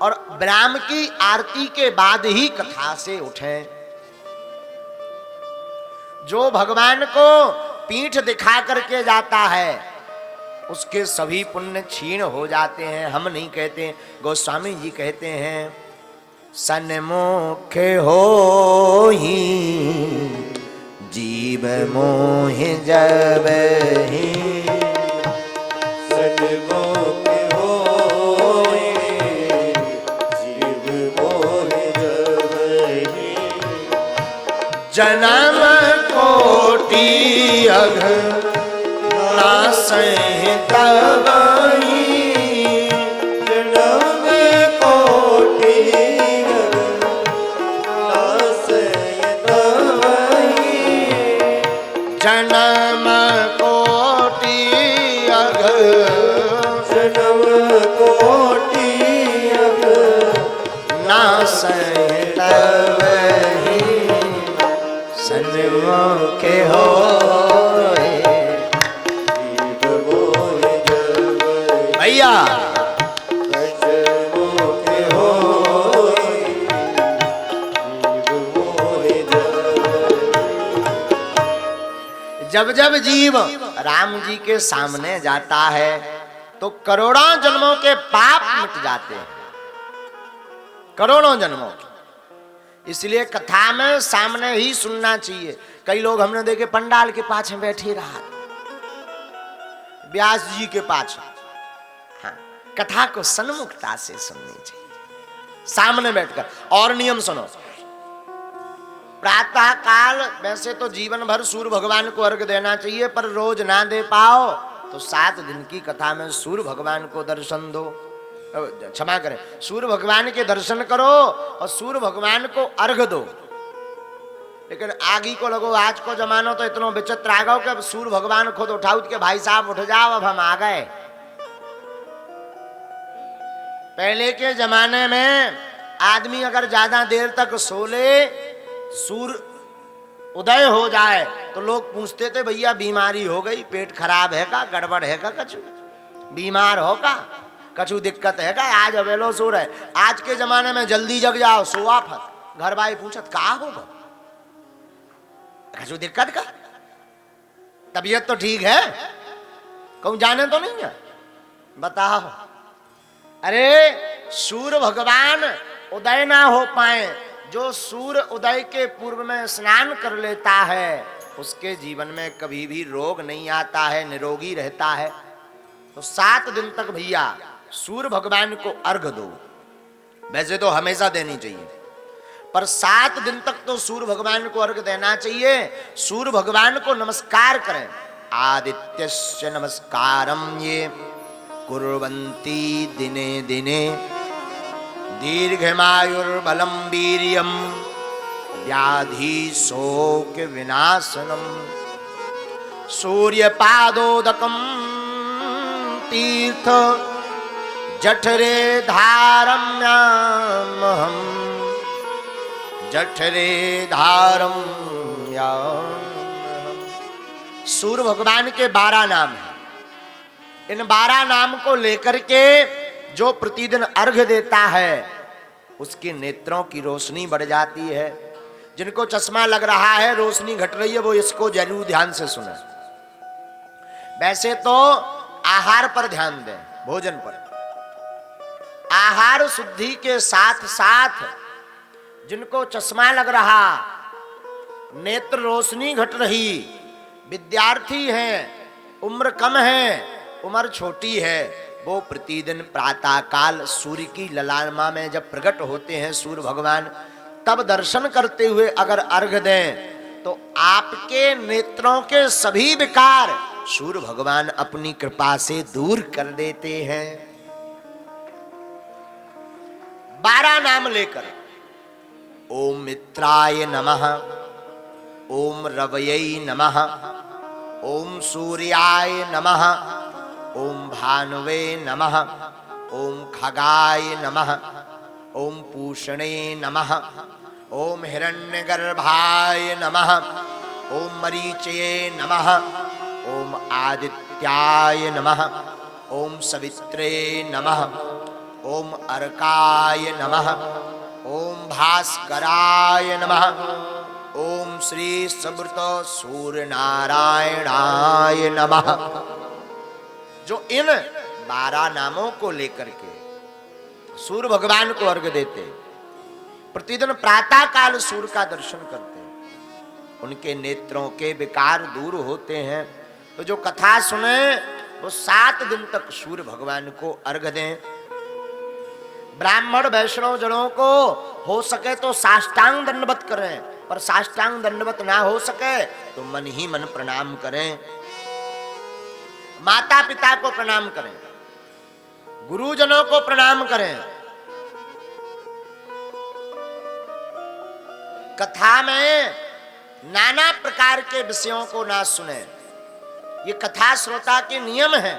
और ब्राह्म की आरती के बाद ही कथा से उठें। जो भगवान को पीठ दिखा करके जाता है उसके सभी पुण्य क्षीण हो जाते हैं। हम नहीं कहते, गोस्वामी जी कहते हैं, सन्मुख हो ही जीव मोह जब ही, सन्मुख हो जीव मोह जब ही, जन्म कोटि अघ नासै तब ही, जन्म कोटि नासै तब ही, जन्म कोटि अघ, जन्म कोटि अघ नासै तब ही, सन्मुख हो भैया। जब जब जीव राम जी के सामने जाता है तो करोड़ों जन्मों के पाप मिट जाते हैं, करोड़ों जन्मों के। इसलिए कथा में सामने ही सुनना चाहिए। कई लोग हमने देखे पंडाल के पाछे बैठे रहा, व्यास जी के पाछे। हाँ, कथा को सन्मुखता से सुननी चाहिए, सामने बैठकर। और नियम सुनो, प्रातः काल वैसे तो जीवन भर सूर्य भगवान को अर्घ देना चाहिए, पर रोज ना दे पाओ तो 7 दिन की कथा में सूर्य भगवान को दर्शन दो, क्षमा करें, सूर्य भगवान के दर्शन करो और सूर्य भगवान को अर्घ दो। लेकिन आगे को लगो, आज को जमानो तो इतना विचित्र आ गो कि अब सूर्य भगवान खुद उठाओ के भाई साहब उठ जाओ, अब हम आ गए। पहले के जमाने में आदमी अगर ज्यादा देर तक सोले, सूर्य उदय हो जाए तो लोग पूछते थे, भैया बीमारी हो गई, पेट खराब है का, गड़बड़ है का, कछु बीमार हो का, कछु दिक्कत है का, आज अवेलो सो रहे। आज के जमाने में जल्दी जग जाओ, सोआ फत, घर भाई पूछत का होगा, कछु दिक्कत का, तबीयत तो ठीक है, कहूं जाने तो नहीं है, बताओ। अरे सूर्य भगवान उदय ना हो पाए, जो सूर्य उदय के पूर्व में स्नान कर लेता है उसके जीवन में कभी भी रोग नहीं आता है, निरोगी रहता है। तो 7 दिन तक भैया सूर्य भगवान को अर्घ दो। वैसे तो हमेशा देनी चाहिए, पर 7 दिन तक तो सूर्य भगवान को अर्घ देना चाहिए। सूर्य भगवान को नमस्कार करें। आदित्यस्य नमस्कारम ये कुर्वन्ति दिने दिने, दीर्घमायुर्बलं वीर्यं व्याधि शोक विनाशनम, सूर्यपादोदकं तीर्थ जठरे धारम्यामहं, जठरे धारम्यामहं। सूर्य भगवान के 12 नाम हैं। इन 12 नाम को लेकर के जो प्रतिदिन अर्घ देता है उसके नेत्रों की रोशनी बढ़ जाती है। जिनको चश्मा लग रहा है, रोशनी घट रही है, वो इसको जरूर ध्यान से सुने। वैसे तो आहार पर ध्यान दें, भोजन पर। आहार शुद्धि के साथ साथ जिनको चश्मा लग रहा, नेत्र रोशनी घट रही, विद्यार्थी हैं, उम्र कम है, उम्र छोटी है, वो प्रतिदिन प्रातः काल सूर्य की ललामा में जब प्रकट होते हैं सूर्य भगवान, तब दर्शन करते हुए अगर अर्घ दें तो आपके नेत्रों के सभी विकार सूर्य भगवान अपनी कृपा से दूर कर देते हैं। 12 नाम लेकर, ओम मित्राय नमः, ओम रवयै नमः, ओम सूर्याय नमः, ओम भानुवे नमः, ओम खगाय नमः, ओम पूषणे नमः, ओम हिरण्यगर्भाय नमः, ओम मरीचये नमः, ओम आदित्याय नमः, ओम सवित्रे नमः, ओम अर्काय नमः, ओम भास्कराय नमः, ओम श्री सुब्रत सूर्य नारायणाय नमः। जो इन 12 नामों को लेकर के सूर्य भगवान को अर्घ देते, प्रतिदिन प्रातः काल सूर्य का दर्शन करते हैं, उनके नेत्रों के विकार दूर होते हैं। तो जो कथा सुने वो 7 दिन तक सूर्य भगवान को अर्घ दें। ब्राह्मण वैष्णव जनों को हो सके तो साष्टांग दंडवत करें, पर साष्टांग दंडवत ना हो सके तो मन ही मन प्रणाम करें। माता पिता को प्रणाम करें, गुरुजनों को प्रणाम करें। कथा में नाना प्रकार के विषयों को ना सुने, ये कथा श्रोता के नियम है।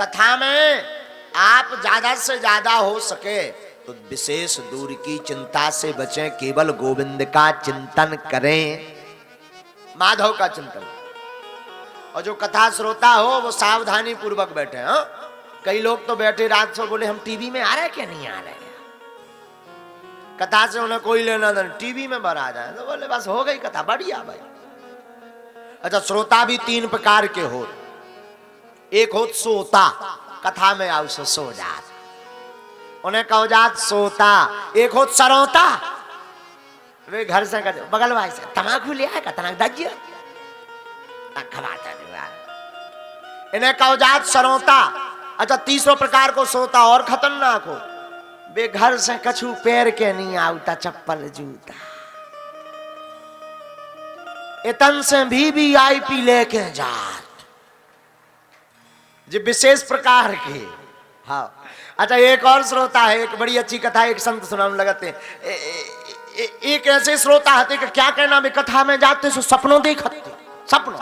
कथा में आप ज्यादा से ज्यादा हो सके तो विशेष दूर की चिंता से बचें, केवल गोविंद का चिंतन करें, माधव का चिंतन। और जो कथा श्रोता हो वो सावधानी पूर्वक बैठे। हाँ, कई लोग तो बैठे रात से बोले हम टीवी में आ रहे क्या नहीं आ रहे, कथा से उन्हें कोई लेना नहीं, टीवी में भर आ जाए तो बोले बस हो गई कथा, बढ़िया भाई। अच्छा, श्रोता भी 3 प्रकार के हो। एक हो सोता, कथा में आओ सो जात, उन्हें कहो जात सोता। एक हो सरोता, वे घर से बगल भाई से तमाकू ले आएगा, तमाकू दजिए खवाता नहीं, इन्हें कहो जात सरोता। अच्छा, तीसरा प्रकार को सोता और खतरनाक हो, वे घर से कछु पैर के नहीं आउता, चप्पल जूता, इतन से भी VIP लेके जात, जो विशेष प्रकार के। हाँ, अच्छा, एक और श्रोता है, एक बड़ी अच्छी कथा एक संत सुनाने लगाते हैं। एक ऐसे श्रोता हते कि क्या कहना, वे कथा में जाते सो सपनों देखते, सपनों।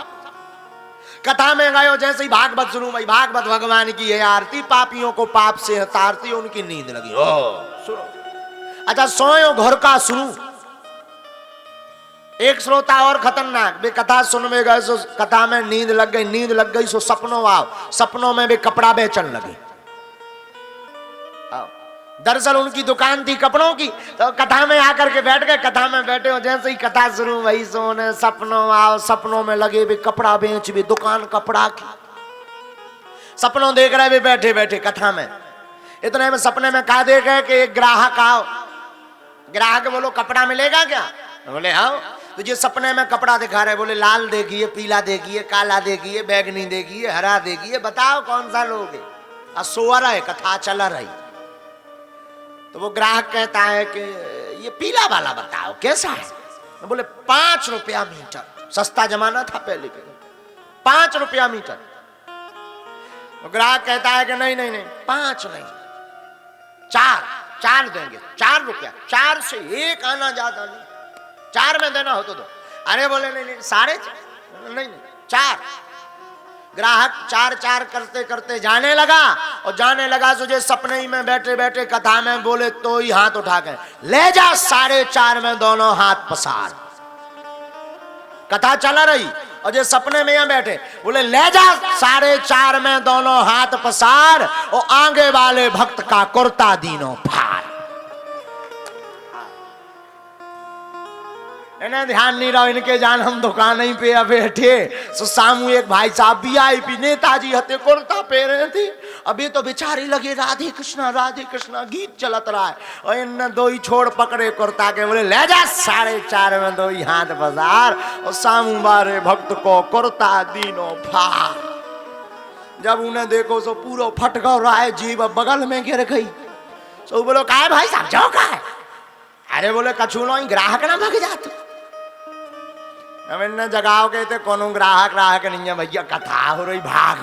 कथा में गयो जैसे ही भागवत शुरू, भाई भागवत भगवान की है आरती, पापियों को पाप से हतारती, उनकी नींद लगी। ओ सुनो। अच्छा, सोयो घर का शुरू। एक श्रोता और खतरनाक, वे कथा सुनने गए सो कथा में नींद लग गई, नींद लग गई सो सपनों आओ, सपनों में वे कपड़ा बेचन लगे। दरअसल उनकी दुकान थी कपड़ों की, तो कथा में आकर के बैठ गए। कथा में बैठे हो जैसे ही कथा शुरू, वही सोने सपनों आओ, सपनों में लगे वे कपड़ा बेच, वे दुकान कपड़ा की, सपनों देख रहे वे बैठे बैठे कथा में। इतने में सपने में कहा देख गए कि एक ग्राहक आओ। ग्राहक बोलो कपड़ा मिलेगा क्या, बोले हाँ। तो ये सपने में कपड़ा दिखा रहे, बोले लाल देखिए, पीला देखिए, काला देखिए, बैगनी देखिए, हरा देखिए, बताओ कौन सा लोगे। सोआ रहा है, कथा चला रही। तो वो ग्राहक कहता है कि ये पीला वाला बताओ कैसा है। तो बोले 5 रुपया मीटर, सस्ता जमाना था पहले के, 5 रुपया मीटर। तो ग्राहक कहता है कि नहीं नहीं नहीं, 5 नहीं, 4 देंगे, 4 रुपया, 4 से 1 आना ज्यादा नहीं, 4 में देना हो तो दो। अरे बोले नहीं नहीं, 4.5 नहीं, 4। ग्राहक 4 करते करते जाने लगा, और जाने लगा तुझे सपने ही में बैठे बैठे कथा में बोले तो ही हाथ उठा के ले जा 4.5 में दोनों हाथ पसार। कथा चला रही और जो सपने में यहां बैठे बोले ले जा 4.5 में दोनों हाथ पसार, और आगे वाले भक्त का कुर्ता दीनों फाड़। इन्हें ध्यान नहीं रहा, इनके जान हम दुकान ही पे बैठे। सो सामू एक भाई साहब VIP नेताजी हते, कुर्ता पहने थे। अभी तो बेचारी लगे राधे कृष्णा गीत चलत रहा है, और इन 2 ही छोड़ पकड़े कुर्ता के, बोले ले जा 4.5 में 2 ही हाथ बाजार, और सामू बारे भक्त को कुर्ता दीनो फाड़। जब उन्हें देखो सो पूरा फट गौ रहा है, जीव बगल में गिर गई। सो बोलो का है भाई साहब, जाओ का है। अरे बोले कछू नो ग्राहक ना भाग जाते। अब इन जगाओ कहते कोनो ग्राहक नहीं है भैया, कथा हो रही भाग।